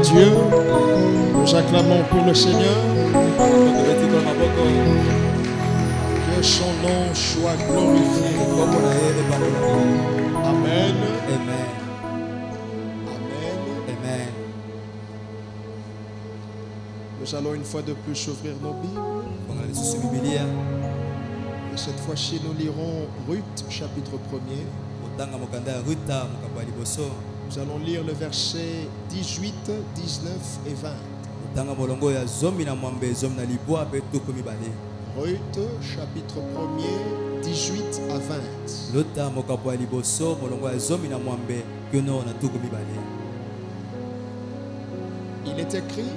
Dieu. Nous acclamons pour le Seigneur. Que son nom soit glorifié. Amen. Amen. Amen. Amen. Nous allons une fois de plus ouvrir nos Bibles. Et cette fois-ci, nous lirons Ruth, chapitre 1er. Nous allons lire le verset 18, 19 et 20. Ruth, chapitre 1er, 18 à 20. Il est écrit,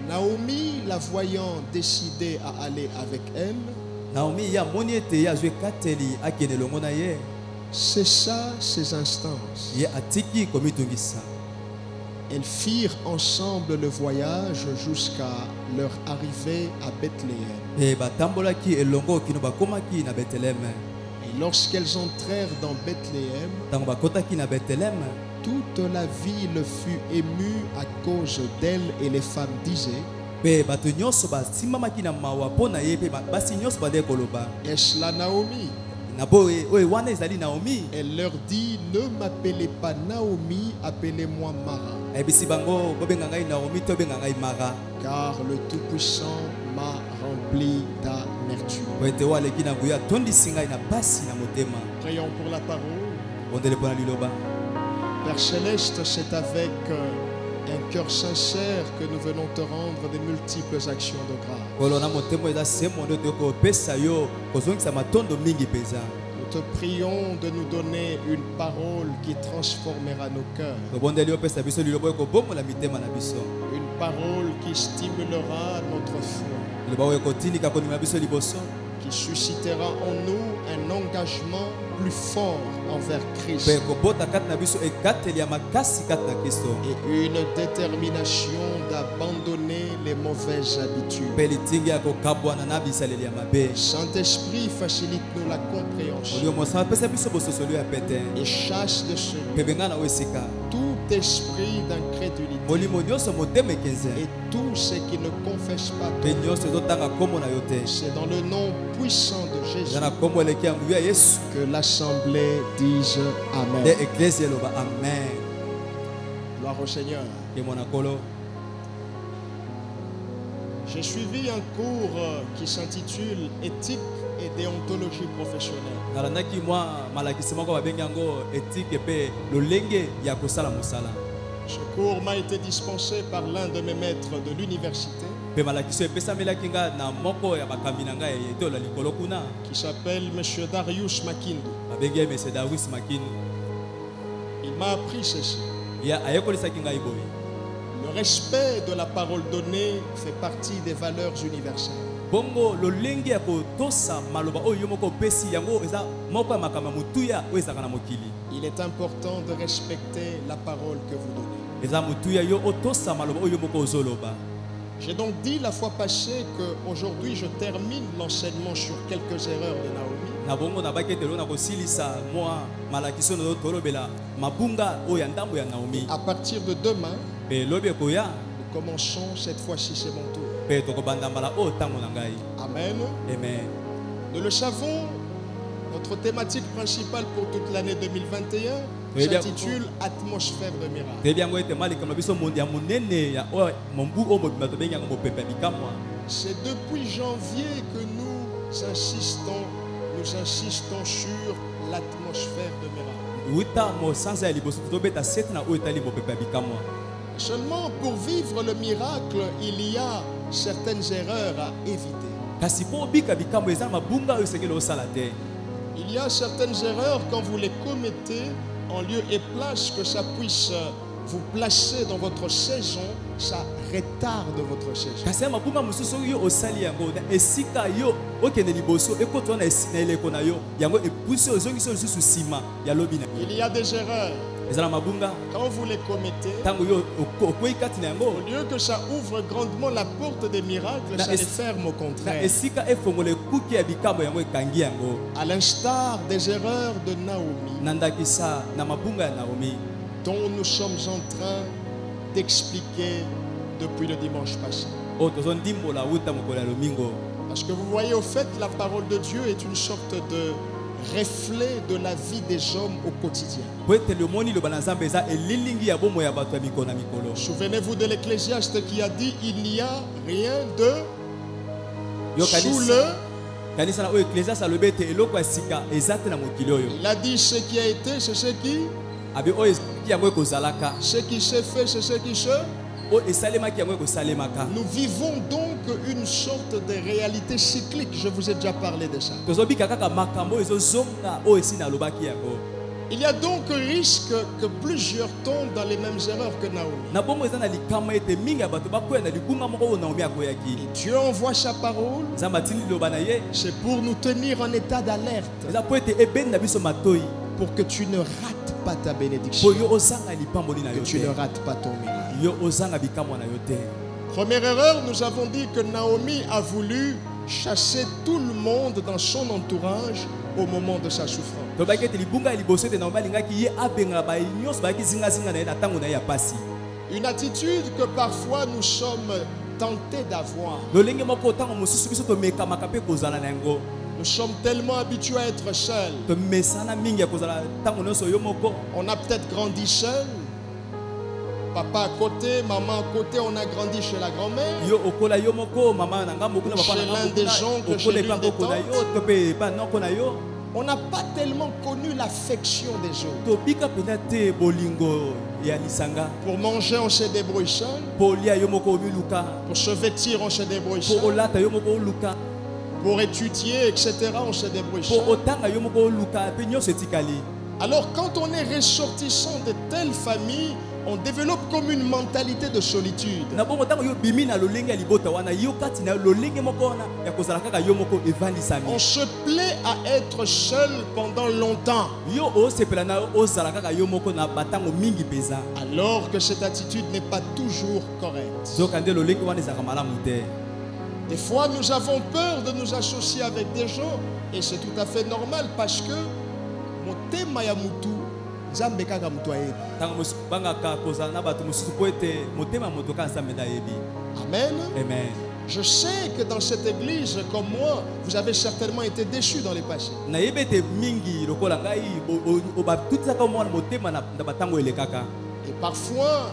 Naomi, la voyant décidée à aller avec elle, cessa ses instances. Elles firent ensemble le voyage jusqu'à leur arrivée à Bethléem. Et lorsqu'elles entrèrent dans Bethléem, toute la ville fut émue à cause d'elle, et les femmes disaient, est-ce la Naomi? Elle leur dit, ne m'appelez pas Naomi, appelez-moi Mara. Car le Tout-Puissant m'a rempli d'amertume. Prions pour la parole. Père Céleste, c'est avec un cœur sincère que nous venons te rendre des multiples actions de grâce. Nous te prions de nous donner une parole qui transformera nos cœurs. Une parole qui stimulera notre foi. Qui suscitera en nous un engagement plus fort envers Christ. Et une détermination d'abandonner les mauvaises habitudes. Saint-Esprit, facilite-nous la compréhension. Et chasse de ce tout esprit d'incrédulité. Et tout ce qui ne confesse pas c'est dans le nom puissant de Jésus que l'assemblée dise Amen. Gloire au Seigneur. J'ai suivi un cours qui s'intitule Éthique et déontologie professionnelle. Ce cours m'a été dispensé par l'un de mes maîtres de l'université qui s'appelle M. Darius Makindu. Il m'a appris ceci. Le respect de la parole donnée fait partie des valeurs universelles. Il est important de respecter la parole que vous donnez. J'ai donc dit la fois passée qu'aujourd'hui je termine l'enseignement sur quelques erreurs de Naomi. À partir de demain, nous commençons cette fois-ci, c'est mon tour. Amen. Nous le savons, notre thématique principale pour toute l'année 2021 s'intitule Atmosphère de miracle. C'est depuis janvier que nous insistons sur l'atmosphère de miracle. Seulement pour vivre le miracle, il y a certaines erreurs à éviter. Il y a certaines erreurs quand vous les commettez, en lieu et place que ça puisse vous placer dans votre saison, ça retarde votre saison. Il y a des erreurs. Quand vous les commettez, au lieu que ça ouvre grandement la porte des miracles, ça les ferme au contraire. À l'instar des erreurs de Naomi. dont nous sommes en train d'expliquer depuis le dimanche passé. Parce que vous voyez, au fait, la parole de Dieu est une sorte de reflet de la vie des hommes au quotidien. Souvenez-vous de l'Ecclésiaste qui a dit: il n'y a rien de sous le... Il a dit: ce qui a été, c'est ce qui... Ce qui s'est fait, c'est ce qui se... Nous vivons donc une sorte de réalité cyclique. Je vous ai déjà parlé de ça. Il y a donc risque que plusieurs tombent dans les mêmes erreurs que Naomi. Et Dieu envoie sa parole. C'est pour nous tenir en état d'alerte, pour que tu ne rates pas ta bénédiction, que tu ne rates pas ton miracle. Première erreur, nous avons dit que Naomi a voulu chasser tout le monde dans son entourage au moment de sa souffrance. Une attitude que parfois nous sommes tentés d'avoir. Nous sommes tellement habitués à être seuls. On a peut-être grandi seul. Papa à côté, maman à côté, on a grandi chez la grand-mère, chez l'un des oncles, chez l'une des tantes. On n'a pas tellement connu l'affection des autres. Pour manger, on se débrouille seul. Pour se vêtir, on se débrouille seul. Pour étudier, etc., on se débrouille seul. Alors quand on est ressortissant de telles familles, on développe comme une mentalité de solitude. On se plaît à être seul pendant longtemps. Alors que cette attitude n'est pas toujours correcte. Des fois, nous avons peur de nous associer avec des gens, et c'est tout à fait normal parce que motema ya mutu Nzambe kaka mutu ayebi. Amen. Amen. Je sais que dans cette église, comme moi, vous avez certainement été déçus dans les passés. Et parfois,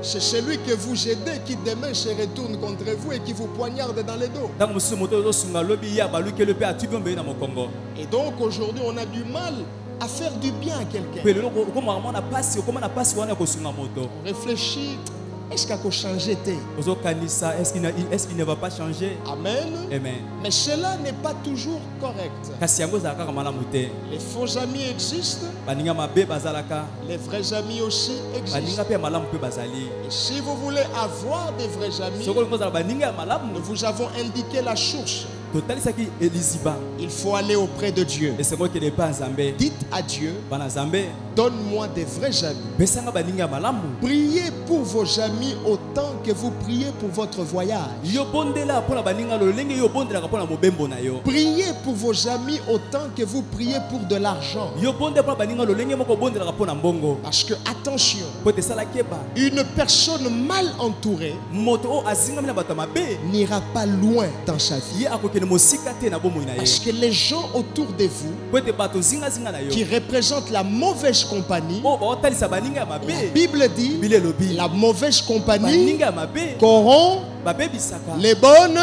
c'est celui que vous aidez qui demain se retourne contre vous et qui vous poignarde dans les dos. Et donc aujourd'hui, on a du mal à faire du bien à quelqu'un. On réfléchit. Est-ce qu'il a changé? Est-ce qu'il ne va pas changer? Amen. Amen. Mais cela n'est pas toujours correct. Les faux amis existent. Les vrais amis aussi existent. Et si vous voulez avoir des vrais amis, nous vous avons indiqué la source. Il faut aller auprès de Dieu. Dites à Dieu: donne-moi des vrais amis. Priez pour vos amis autant que vous priez pour votre voyage. Priez pour vos amis autant que vous priez pour de l'argent. Parce que, attention, une personne mal entourée n'ira pas loin dans sa vie. Parce que les gens autour de vous qui représentent la mauvaise compagnie, la Bible dit, la mauvaise compagnie corrompt les bonnes.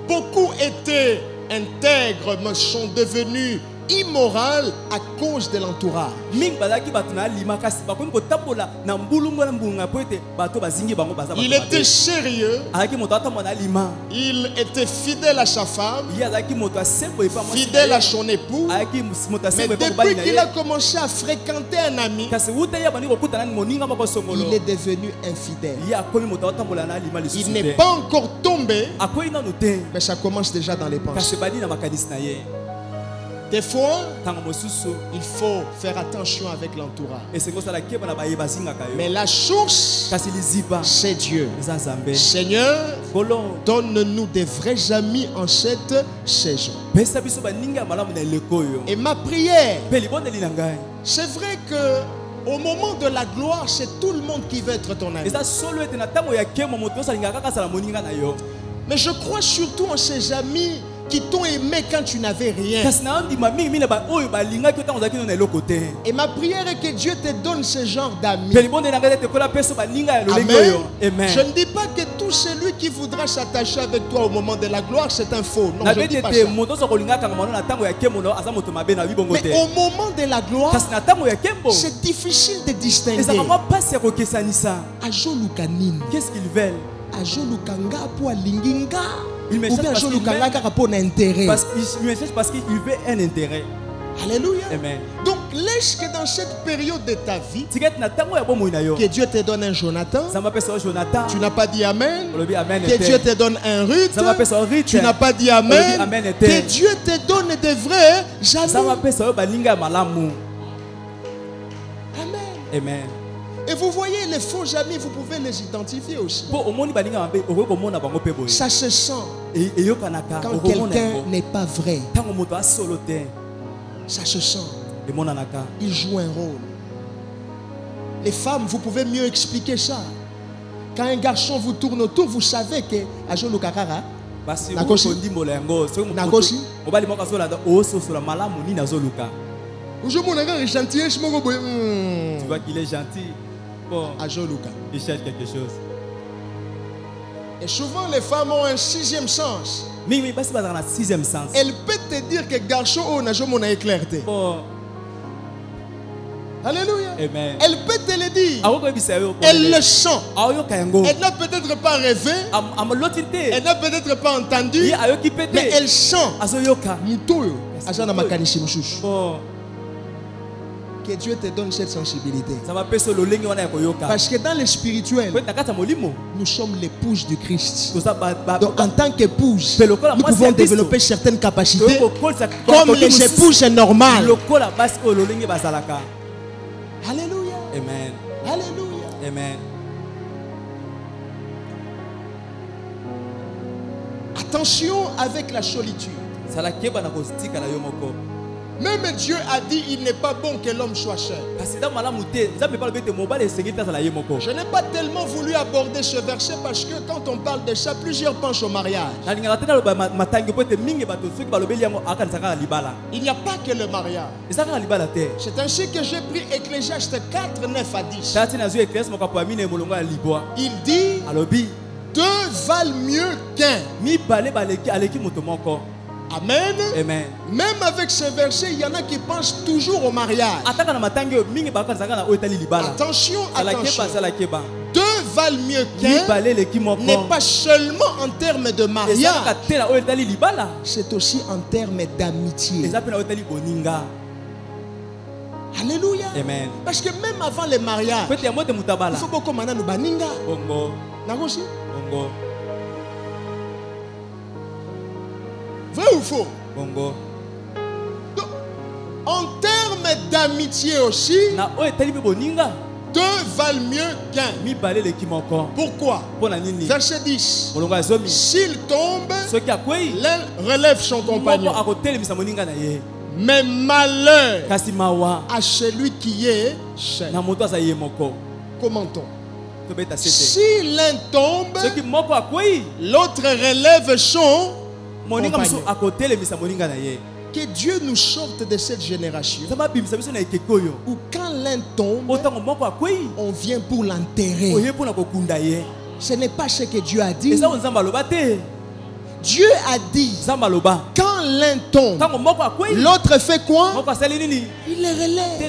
Beaucoup étaient intègres mais sont devenus immoral à cause de l'entourage. Il était sérieux. Il était fidèle à sa femme, fidèle à son époux. Mais depuis qu'il a commencé à fréquenter un ami, il est devenu infidèle. Il n'est pas encore tombé, mais ça commence déjà dans les pensées. Des fois, il faut faire attention avec l'entourage. Mais la source, c'est Dieu. Seigneur, donne-nous des vrais amis en cette saison. Et ma prière C'est vrai que au moment de la gloire, c'est tout le monde qui veut être ton ami. Mais je crois surtout en ces amis qui t'ont aimé quand tu n'avais rien. Et ma prière est que Dieu te donne ce genre d'amis. Amen. Je ne dis pas que tout celui qui voudra s'attacher avec toi au moment de la gloire, c'est un faux. Non, je ne dis pas ça. Mais au moment de la gloire, c'est difficile de distinguer. Qu'est-ce qu'ils veulent? Il me cherche parce qu'il veut un intérêt. Alléluia. Amen. Donc laisse que dans cette période de ta vie, que Dieu te donne un Jonathan. Tu n'as pas dit Amen. Que Dieu te donne un Ruth. Tu n'as pas dit Amen. Que Dieu te donne des vrais amis. Amen. Et vous voyez les faux amis, vous pouvez les identifier aussi. Ça se sent quand quelqu'un n'est pas vrai. Ça se sent. Il joue un rôle. Les femmes, vous pouvez mieux expliquer ça. Quand un garçon vous tourne autour, vous savez que Ajolo Kakara. Tu vois qu'il est gentil. Bon, il cherche quelque chose. Et souvent les femmes ont un sixième sens. Elle peut te dire que garçon n'a jamais éclairé. Alléluia. Amen. Elle peut te le dire. Elle le sent. Elle n'a peut-être pas rêvé. Elle n'a peut-être pas entendu. Mais elle sent. Que Dieu te donne cette sensibilité. Parce que dans le spirituel, nous sommes l'épouse du Christ. Donc en tant qu'épouse, nous pouvons développer certaines capacités comme les épouses normales. Alléluia. Amen. Alléluia. Amen. Attention avec la solitude. Même Dieu a dit il n'est pas bon que l'homme soit seul. Je n'ai pas tellement voulu aborder ce verset parce que quand on parle de ça, plusieurs pensent au mariage. Il n'y a pas que le mariage. C'est ainsi que j'ai pris Ecclésiaste 4, 9 à 10. Il dit deux valent mieux qu'un. Amen. Amen. Même avec ce verset, il y en a qui pensent toujours au mariage. Attention, attention. Deux valent mieux qu'un n'est pas seulement en termes de mariage, c'est aussi en termes d'amitié. Alléluia. Amen. Parce que même avant le mariage, il faut beaucoup maintenant nous baninga. Vrai ou faux? Bongo. Donc, en termes d'amitié aussi, deux valent mieux qu'un. Pourquoi? Verset 10. S'il tombe, l'un relève son compagnon. Mais malheur à celui qui est seul. Commentons. Si l'un tombe, l'autre relève son. Que Dieu nous sorte de cette génération où quand l'un tombe, on vient pour l'enterrer. Ce n'est pas ce que Dieu a dit. Dieu a dit quand l'un tombe, l'autre fait quoi? Il le relève.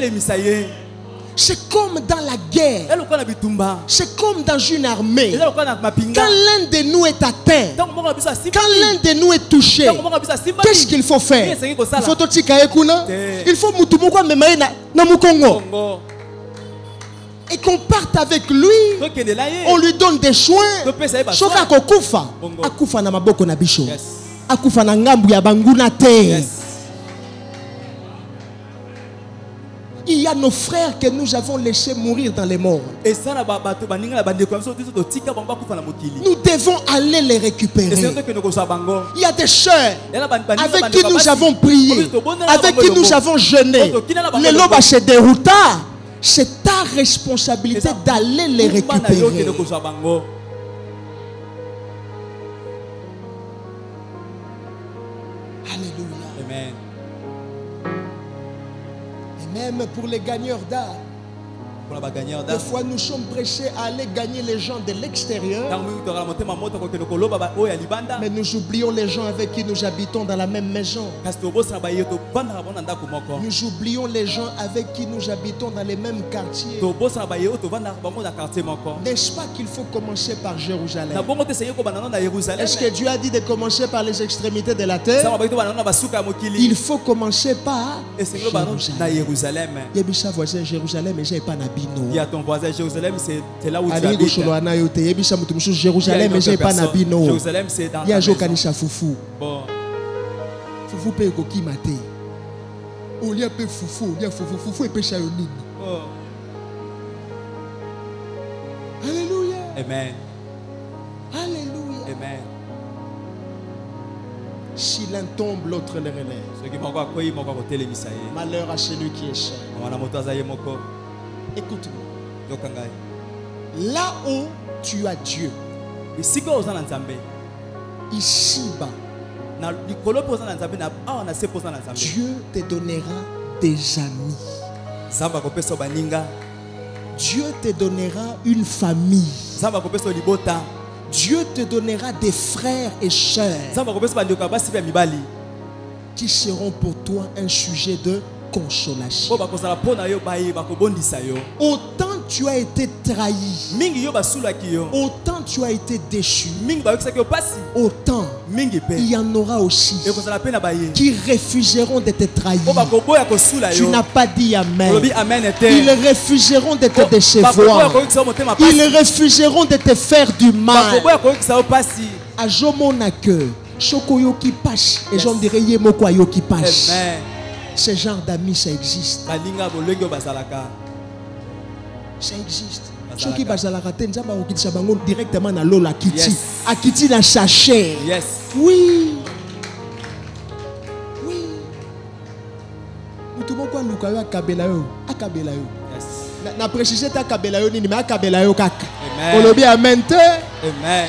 C'est comme dans la guerre. C'est comme dans une armée. Quand l'un de nous est atteint, quand l'un de nous est touché, qu'est-ce qu'il faut faire? Il faut et qu'on parte avec lui. On lui donne des soins. Il y y a nos frères que nous avons laissés mourir dans les morts. Nous devons aller les récupérer. Il y a des sœurs avec qui nous avons prié, avec qui nous avons jeûné. Les lobes se déroutent. C'est ta responsabilité d'aller les récupérer. Alléluia. Amen. Et même pour les gagneurs d'art, des fois nous sommes pressés à aller gagner les gens de l'extérieur, mais nous oublions les gens avec qui nous habitons dans la même maison. Nous oublions les gens avec qui nous habitons dans les mêmes quartiers. N'est-ce pas qu'il faut commencer par Jérusalem? Est-ce que Dieu a dit de commencer par les extrémités de la terre? Il faut commencer par Jérusalem. Jérusalem, et j'ai pas Il y a ton voisin Jérusalem, c'est là où tu habites. Jérusalem, j'ai pas nabino. Jérusalem, c'est dans il y a Jokanisha Foufou. Bon. Foufou peut koki maté. On y a peu Foufou, il y a Foufou, Foufou et péché yonine. Alléluia. Amen. Alléluia. Amen. Si l'un tombe, l'autre le relève. Malheur à celui qui est seul. Écoute-moi. Là où tu as Dieu, ici-bas, Dieu te donnera des amis. Dieu te donnera une famille. Dieu te donnera des frères et sœurs qui seront pour toi un sujet de consolation. Autant tu as été trahi, autant tu as été déchu, autant il y en aura aussi qui refuseront de te trahir. Tu n'as pas dit Amen. Ils refuseront de te décevoir. Ils refuseront de te faire du mal. À Jomona que Chokoyo qui passe et j'en dirais Yemokwayo qui passe. Ce genre d'amis, ça existe. Ça existe. Ceux qui bazalaka tenza ba okitisa bango directement na lola kiti. Akiti na sachet. Yes. Oui. Oui. Mutu moko luka yo akabela yo. Akabela yo. Yes. Na préciser ta akabela yo nini mais akabela yo kaka. Amen. Olobi amen te. Amen.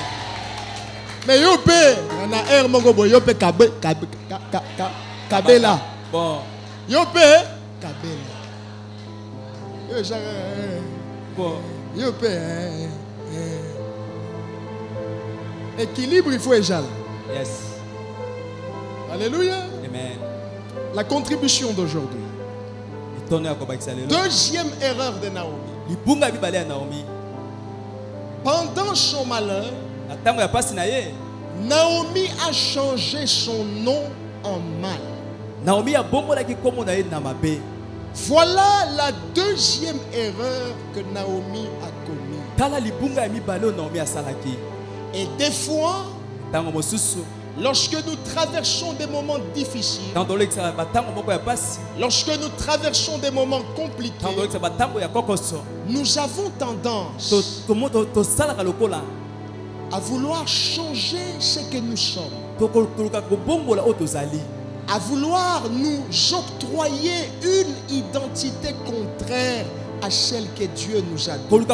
Mais yo pe na air moko bo yo pe kabela. Bon. Yo pe kabela. Yo ja bon. Yo pe équilibre il faut égal. Yes. Alléluia. Amen. La contribution d'aujourd'hui. Deuxième erreur de Naomi. Pendant son malheur, Naomi a changé son nom en mal. Voilà la deuxième erreur que Naomi a commise. Et des fois, lorsque nous traversons des moments difficiles, lorsque nous traversons des moments compliqués, nous avons tendance à vouloir changer ce que nous sommes, à vouloir nous octroyer une identité contraire à celle que Dieu nous a donnée.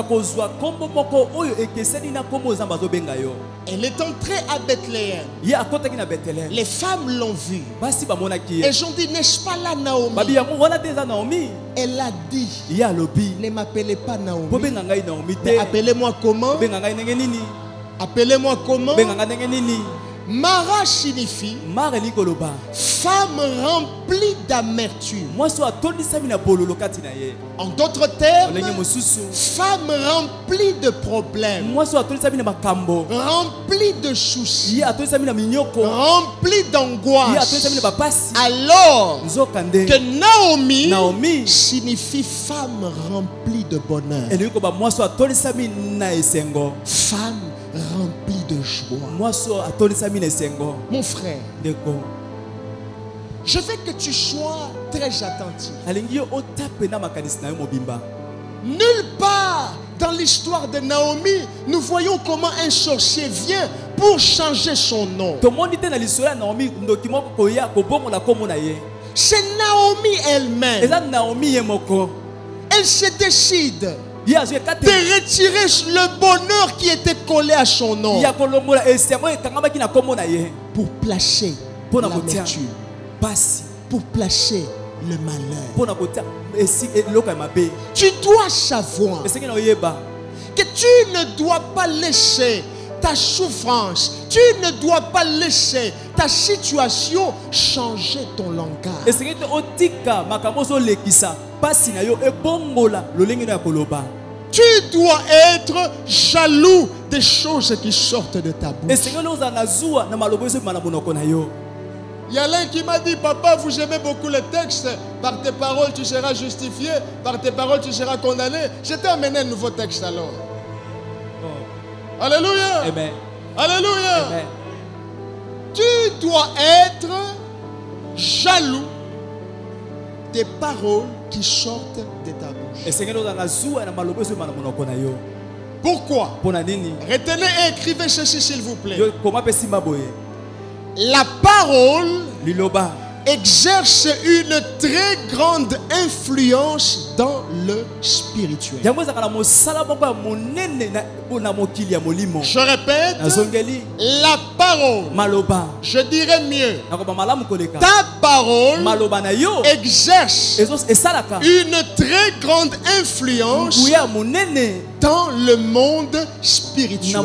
Elle est entrée à Bethléem. Les femmes l'ont vue. Et j'en dis, n'est-ce pas là Naomi? Elle a dit, ne m'appelez pas Naomi, mais appelez-moi comment? Appelez-moi comment? Mara signifie femme remplie d'amertume. En d'autres termes, femme remplie de problèmes, remplie de soucis, remplie d'angoisse. Alors que Naomi signifie femme remplie de bonheur, femme remplie de joie. Mon frère, Je veux que tu sois très attentif. Nulle part dans l'histoire de Naomi, nous voyons comment un sorcier vient pour changer son nom. C'est Naomi elle-même. Elle se décide de retirer le bonheur qui était collé à son nom pour placer l'amertume, pour placer le malheur. Tu dois savoir que tu ne dois pas laisser ta souffrance, tu ne dois pas laisser ta situation changer ton langage. Tu dois être jaloux des choses qui sortent de ta bouche. Il y a l'un qui m'a dit, papa, vous aimez beaucoup le texte. Par tes paroles, tu seras justifié. Par tes paroles, tu seras condamné. Je t'ai amené un nouveau texte alors. Oh. Alléluia. Amen. Alléluia. Amen. Tu dois être jaloux des paroles qui sortent de ta bouche. Pourquoi? Retenez et écrivez ceci s'il vous plaît. La parole exerce une très grande influence dans le spirituel. Je répète, la parole, je dirais mieux, ta parole exerce une très grande influence dans le monde spirituel.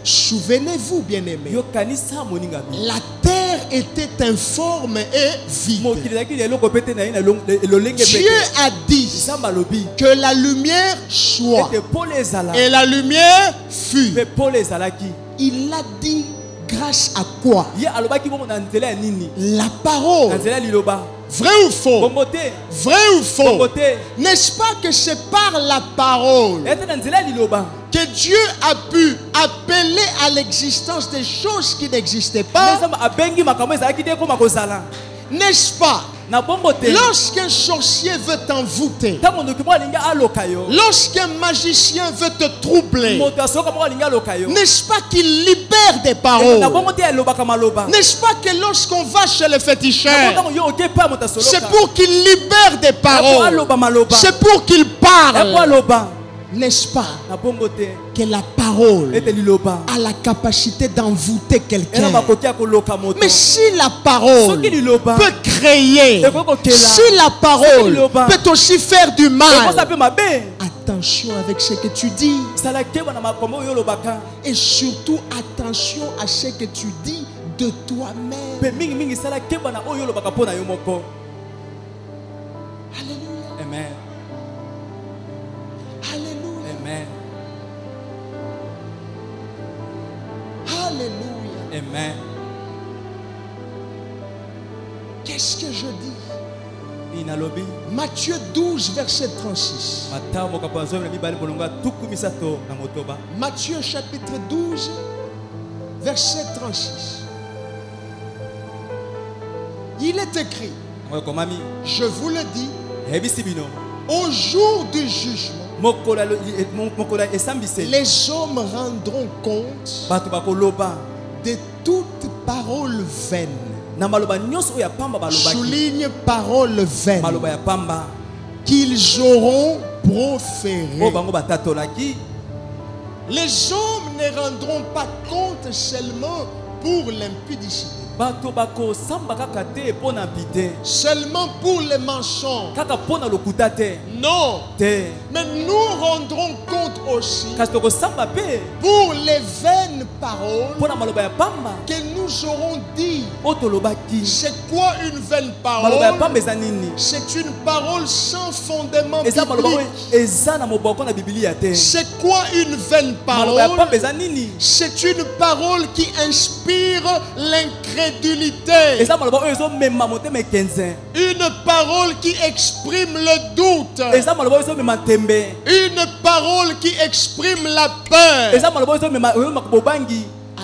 Souvenez-vous, bien-aimés, la terre était informe et vide. Dieu a dit que la lumière soit et la lumière fut. Il l'a dit grâce à quoi? La parole. Vrai ou faux? Vrai ou faux? N'est-ce pas que c'est par la parole que Dieu a pu appeler à l'existence des choses qui n'existaient pas? N'est-ce pas? Lorsqu'un sorcier veut t'envoûter, lorsqu'un magicien veut te troubler, n'est-ce pas qu'il libère des paroles? N'est-ce pas que lorsqu'on va chez le féticheur, c'est pour qu'il libère des paroles, c'est pour qu'il parle? N'est-ce pas que la parole a la capacité d'envoûter quelqu'un? Mais si la parole peut créer, si la parole peut aussi faire du mal, attention avec ce que tu dis. Et surtout attention à ce que tu dis de toi-même. Alléluia. Amen. Amen. Alléluia. Amen. Qu'est-ce que je dis? Matthieu 12, verset 36. Matthieu chapitre 12, verset 36. Il est écrit, je vous le dis, au jour du jugement, les hommes rendront compte de toute parole vaine. Souligne parole vaine qu'ils auront proférée. Les hommes ne rendront pas compte seulement pour l'impudicité, seulement pour les mensonges. Non. Mais nous rendrons compte aussi pour les vaines paroles que nous aurons dit. C'est quoi une vaine parole? C'est une parole sans fondement biblique. C'est quoi une vaine parole? C'est une parole qui inspire l'incrédulité. Une parole qui exprime le doute. Une parole qui exprime la peur.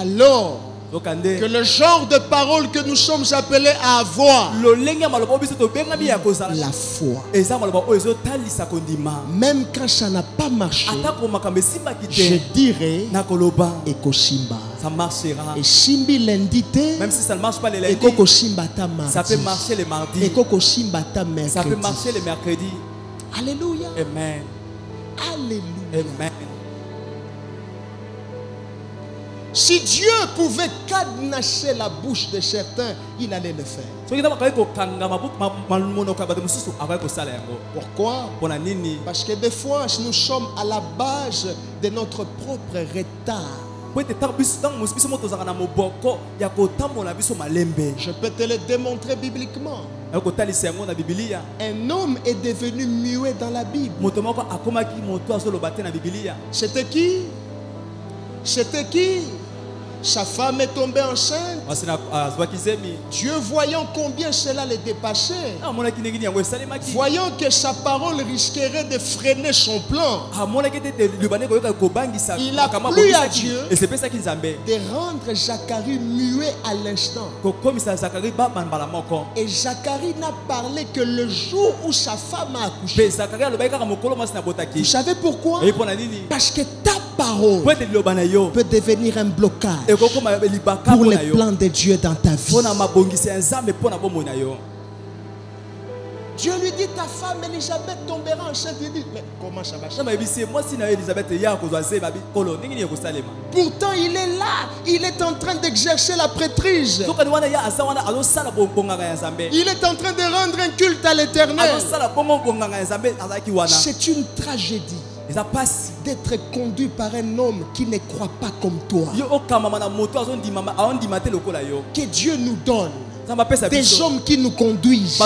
Alors, que le genre de parole que nous sommes appelés à avoir, la foi. Même quand ça n'a pas marché, je dirais Ekosimba. Ça marchera. Et Simbi l'indité, même si ça ne marche pas les lundis, ça peut marcher les mardis. Ça peut marcher les mercredis. Alléluia. Amen. Alléluia. Amen. Si Dieu pouvait cadenasser la bouche de certains, il allait le faire. Pourquoi? Parce que des fois, nous sommes à la base de notre propre retard. Je peux te le démontrer bibliquement. Un homme est devenu muet dans la Bible. C'était qui? C'était qui? Sa femme est tombée enceinte. Dieu, voyant combien cela le dépassait, voyant que sa parole risquerait de freiner son plan, il a plu à Dieu de rendre Zacharie muet à l'instant. Et Zacharie n'a parlé que le jour où sa femme a accouché. Vous savez pourquoi? Parce que ta parole peut devenir un blocage pour les plans de Dieu dans ta vie. Dieu lui dit, ta femme Elisabeth tombera enceinte. Il dit, mais comment ça va se faire? Pourtant il est là, il est en train d'exercer la prêtrise. Il est en train de rendre un culte à l'Éternel. C'est une tragédie d'être conduit par un homme qui ne croit pas comme toi. Que Dieu nous donne des hommes qui nous conduisent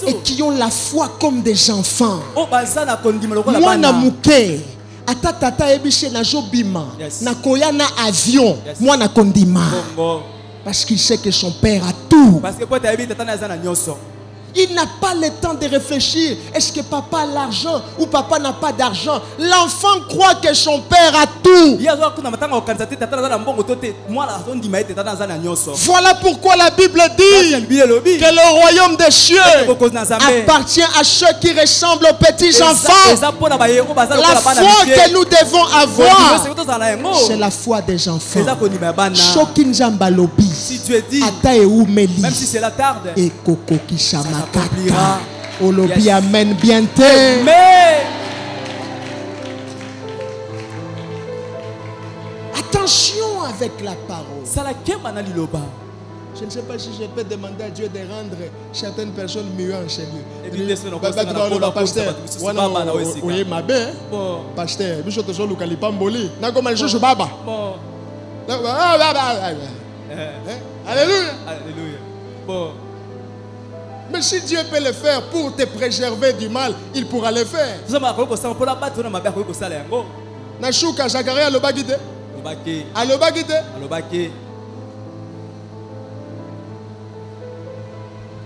et qui ont la foi comme des enfants. Moi namuke ata tata ebishe na jobima na koya na avion, moi na kondima parce qu'il sait que son père a tout. Il n'a pas le temps de réfléchir. Est-ce que papa a l'argent ou papa n'a pas d'argent? L'enfant croit que son père a tout. Voilà pourquoi la Bible dit que le royaume des cieux appartient à ceux qui ressemblent aux petits enfants. La foi que nous devons avoir, c'est la foi des enfants. Si tu es dit, même si cela tarde, Olobi amen bientôt. Attention avec la parole. Je ne sais pas si je peux demander à Dieu de rendre certaines personnes muettes chez lui. Pasteur, oui, ma belle. Pasteur, alléluia. Mais si Dieu peut le faire pour te préserver du mal, il pourra le faire. Nashuka Zacharie alobagite.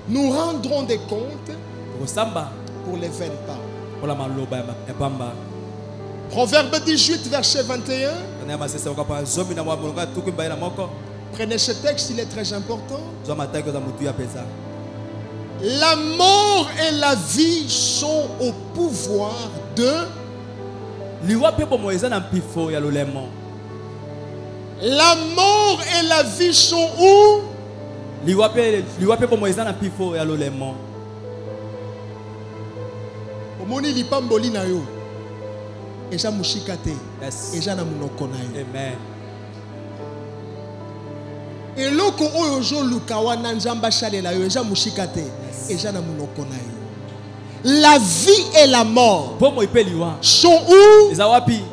Nous rendrons des comptes pour les 20 pas. Proverbe 18, verset 21. Prenez ce texte, il est très important. La mort et la vie sont au pouvoir de... La mort et la vie sont où? Omoni lipamboli na yo. Eja mushikate. Eja na munoko na yo. Amen. Et loko oyojo lukawa na nzamba shalela yo eja mushikate. Eja na munoko na yo. La vie et la mort sont où?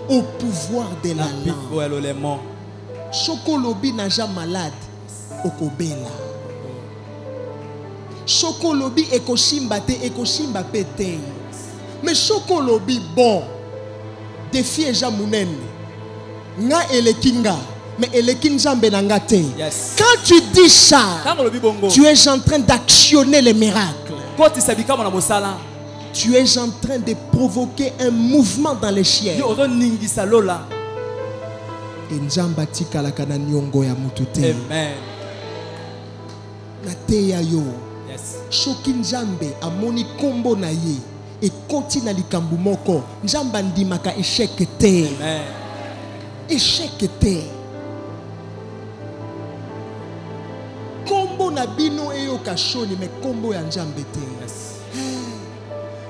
Au pouvoir de la langue. Sokolobi naja malade okobela. Sokolobi ekosimba te ekosimba pete. Mais sokolobi bon défi eja munene. Nga elekinga mais elekinzambe nanga te. Quand tu dis ça, tu es en train d'actionner les miracles. Tu es en train de provoquer un mouvement dans les cieux. Nzamba tika la kana nyongo ya mutute. Amen. Na teya yo. Yes. Shoki Nzambe amoni kombo na ye. Et continue likambu moko. Nzamba ndimaka échec te. Amen. Échec te. Kombo na bino eyo kashoni me kombo ya Nzambe te. Yes.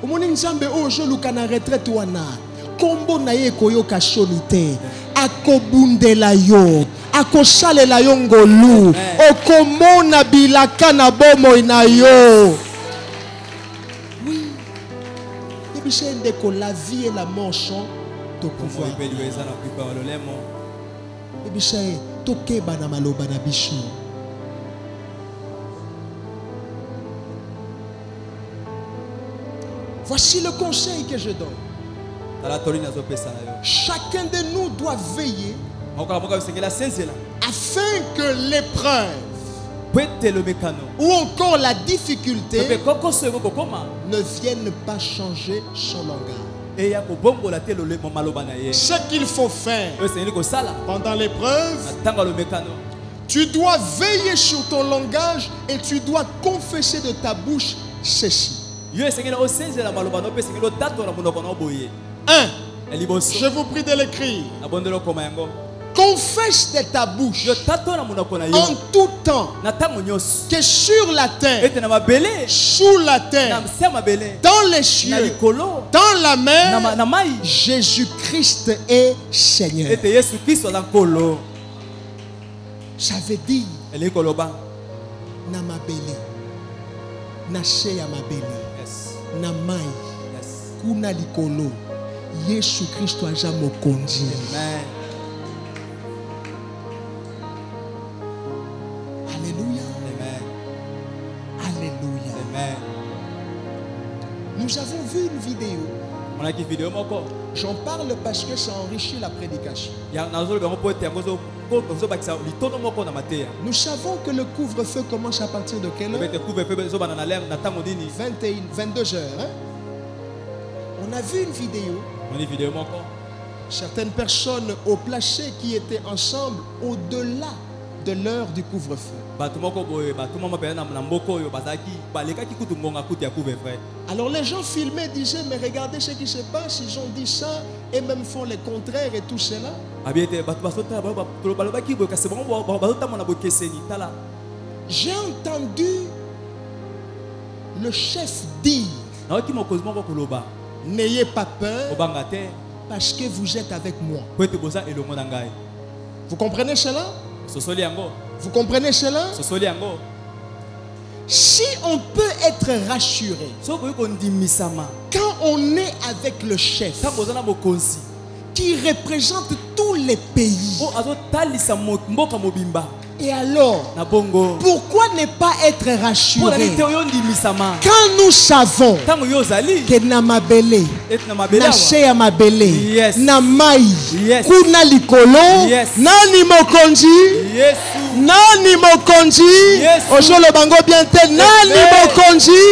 Omoni Nzambe ojo luka na retraite wana. Kombo na ye koyo kashoni te. Akobundela yo. Akosalela yo ngolu. Okomona bilaka na bomo na yo. La vie et la mort sont au pouvoir. Voici le conseil que je donne. Chacun de nous doit veiller afin que l'épreuve ou encore la difficulté ne vienne pas changer son langage. Ce qu'il faut faire pendant l'épreuve, tu dois veiller sur ton langage et tu dois confesser de ta bouche ceci. 1. Je vous prie de l'écrire. Confesse de ta bouche en tout temps que sur la terre, sous la terre, dans les cieux, dans la mer, Jésus-Christ est Seigneur. Ça veut dire na mabele, na sheya mabele, na mai, kuna likolo, Jésus-Christ aja mokonzi. Amen. Nous avons vu une vidéo. J'en parle parce que ça enrichit la prédication. Nous savons que le couvre-feu commence à partir de quelle heure? 22 heures. Hein? On a vu une vidéo. Certaines personnes au placé qui étaient ensemble au-delà de l'heure du couvre-feu. Alors les gens filmaient, disaient, mais regardez ce qui se passe, ils ont dit ça et même font le contraire et tout cela. J'ai entendu le chef dire, n'ayez pas peur parce que vous êtes avec moi. Vous comprenez cela? Vous comprenez cela? Si on peut être rassuré quand on est avec le chef qui représente tous les pays, et alors pourquoi ne pas être rassuré quand nous savons que Namabele, Nasheya Mabele, Namai, Kuna Likolo, Nani Mokonzi, Ojolo Bango Biente, Nani Mokonzi.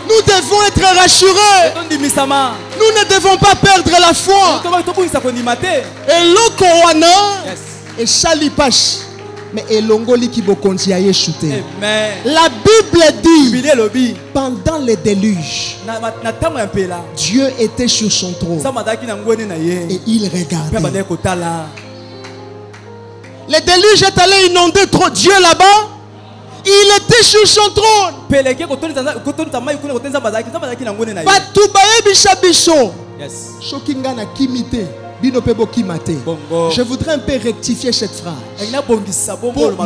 Nous devons être rassurés. Nous ne devons pas perdre la foi. Et l'Okowana et Salipash. Mais Elongoli Kibokonzi a yéchouté. La Bible dit pendant le déluge, Dieu était sur son trône et il regardait. Le déluge est allé inonder trop Dieu là-bas. Il était sur son trône. Je voudrais un peu rectifier cette phrase.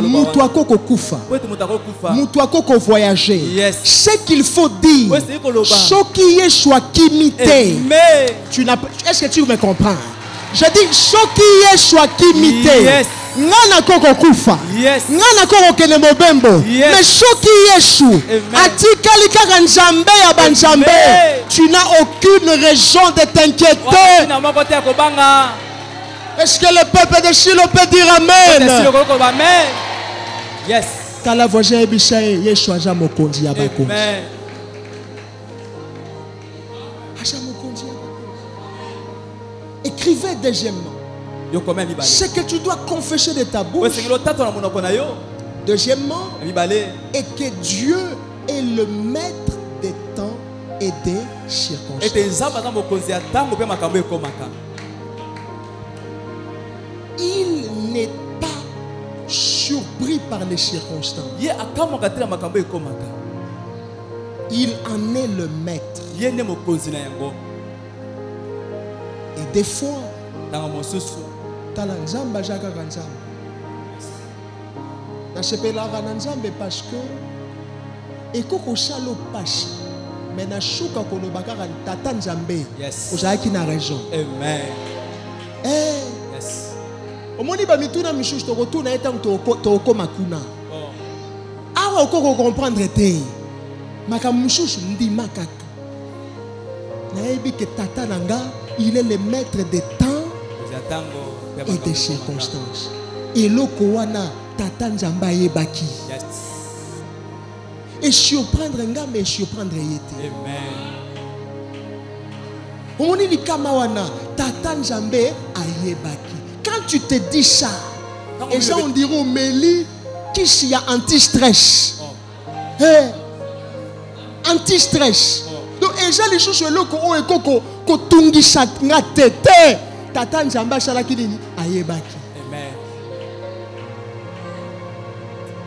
Moutouako kokufa, Moutouako voyager. Ce qu'il faut dire, Shoki Yeshua kimité. Est-ce que tu me comprends? Je dis Shoki Yeshua kimité. Ngana koko kufa, ngana koko kene mobembo, mais Shoki Yeshu, atikali kaka nzambe ya banzambe, tu n'as aucune raison de t'inquiéter. Est-ce que le peuple de Shiloh peut dire Amen? Yes. Kala voisin Ebishae, Yeshu aja mokonzi ya bako. Aja mokonzi ya bako. Écrivez deuxièmement. c'est que tu dois confesser de ta bouche. Deuxièmement, et que Dieu est le maître des temps et des circonstances. Il n'est pas surpris par les circonstances. Il en est le maître. Et des fois, parce que et koko shalo pashi mais na shuka kono bakara tata nzambe ozaki na raison. Amen. Yes. Omoni ba mituna mishush to retourna etant to makuna. Awa okoko comprendre te. Maka mishush ndi makatu. Na ebi ke tata nanga, il est le maître des temps et des circonstances. Et loko wana tata nzamba yebaki. Yes. Et surprendre nga mais surprendre yete. Amen. Omoni ni kama wana tata nzambe ayebaki. Quand tu te dis ça, et ça on dirait Mélie qui s'y a anti-stress. Anti-stress. Donc et ça les choses là ko tungi nga tete tata nzamba sala kidini ayebaki. Amen.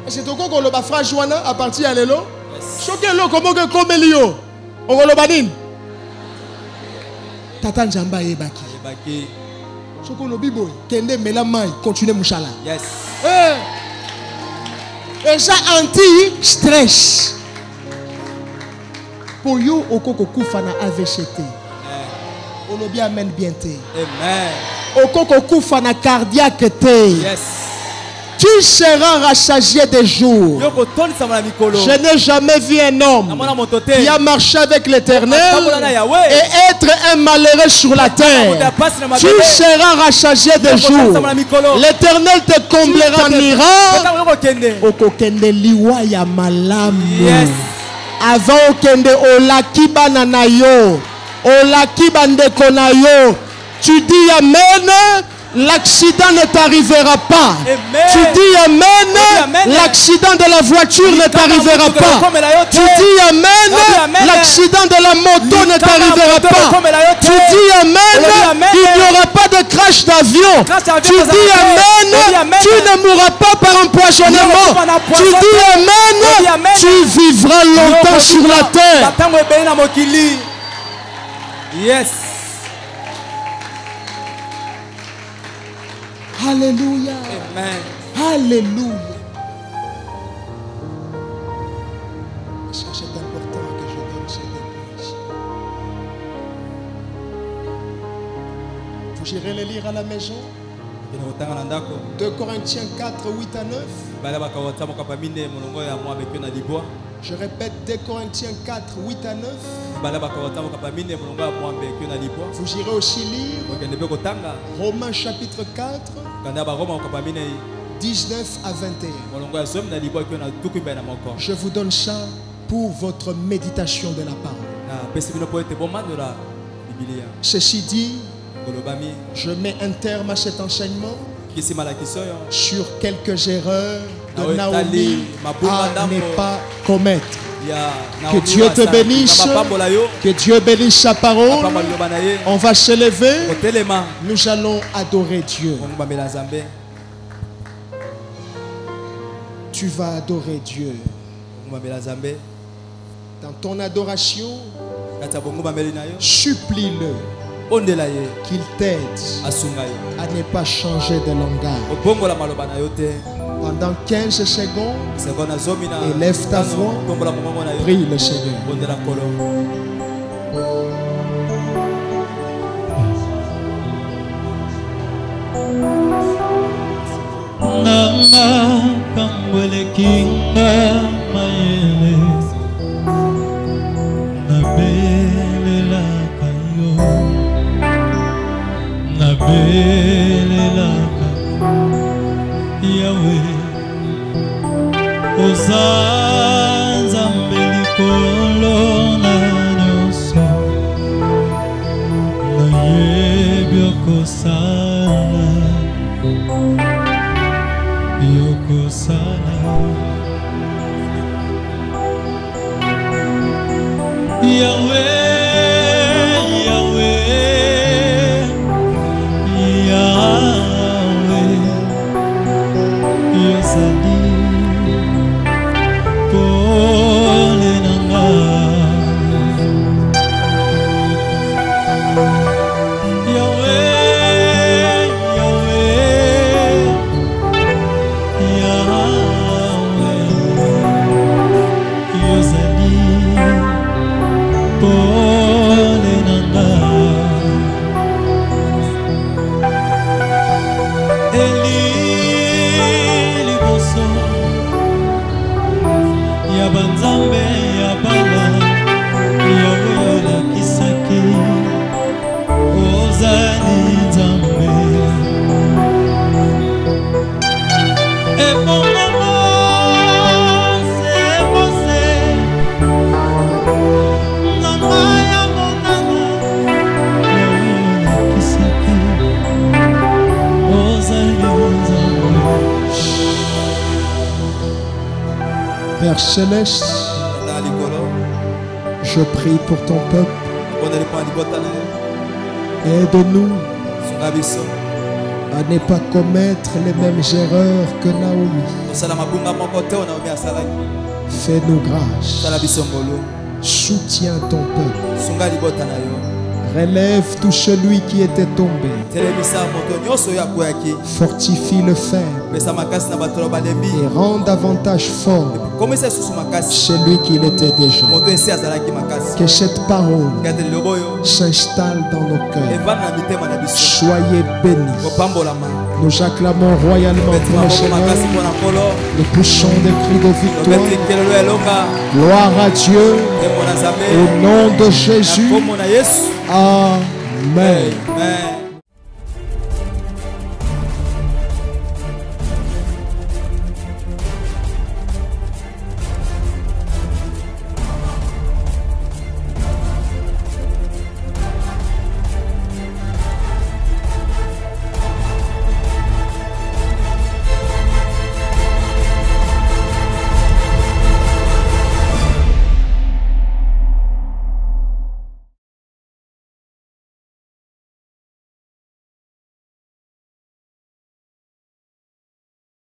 C'est ton qu'on le bafra joana à partir à l'élo. Choqué l'eau comment que comme Elio. On va le banine. Tata nzamba ayebaki. Ayebaki. Choco no bibo kende melamai continue mushala. Yes. Et ça anti-stress. Pour you okoko kufa na AVCT. On bien amen bien te. Amen. Okoko kufa na cardiaque te. Yes. Tu seras rassasié des jours. Je n'ai jamais vu un homme qui a marché avec l'Éternel et être un malheureux sur la terre. Tu seras rassasié des jours. L'Éternel te comblera miracle. Okokende liwa ya malamu. Avant okende olakiba na yo, olakiba ndeko na yo. Tu dis amen. L'accident ne t'arrivera pas. Amen. Tu dis amen. L'accident de la voiture ne t'arrivera pas. Tu dis amen. L'accident de la moto ne t'arrivera pas. Tu dis amen. Il n'y aura pas de crash d'avion. Tu dis amen. Tu ne mourras pas par empoisonnement. Tu dis amen. Tu vivras longtemps sur la terre. Yes. Alléluia. Amen. Alléluia. Est-ce que c'est important que je donne cette église? Vous irez les lire à la maison. 2 Corinthiens 4, 8 à 9. Je répète 2 Corinthiens 4, 8 à 9. Vous irez aussi lire Romains chapitre 4, 19 à 21. Je vous donne ça pour votre méditation de la parole. Ceci dit, je mets un terme à cet enseignement sur quelques erreurs de Naomi à ne pas commettre. Que Dieu te bénisse. Que Dieu bénisse sa parole. On va se lever. Nous allons adorer Dieu. Tu vas adorer Dieu. Dans ton adoration, supplie-le qu'il t'aide à ne pas changer de langage. Pendant 15 secondes, élève ta voix, prie le Seigneur. Yahweh, Osanza mbelikolo na nyonso, na yebi okosala. Père Céleste, je prie pour ton peuple. Aide-nous à ne pas commettre les mêmes erreurs que Naomi. Fais-nous grâce. Soutiens ton peuple. Relève tout celui qui était tombé. Fortifie le faible et rend davantage fort celui qui était déjà. Que cette parole s'installe dans nos cœurs. Soyez bénis. Nous acclamons royalement pour le Seigneur. Nous poussons des cris de victoire. Gloire à Dieu. Au nom de Jésus. Amen.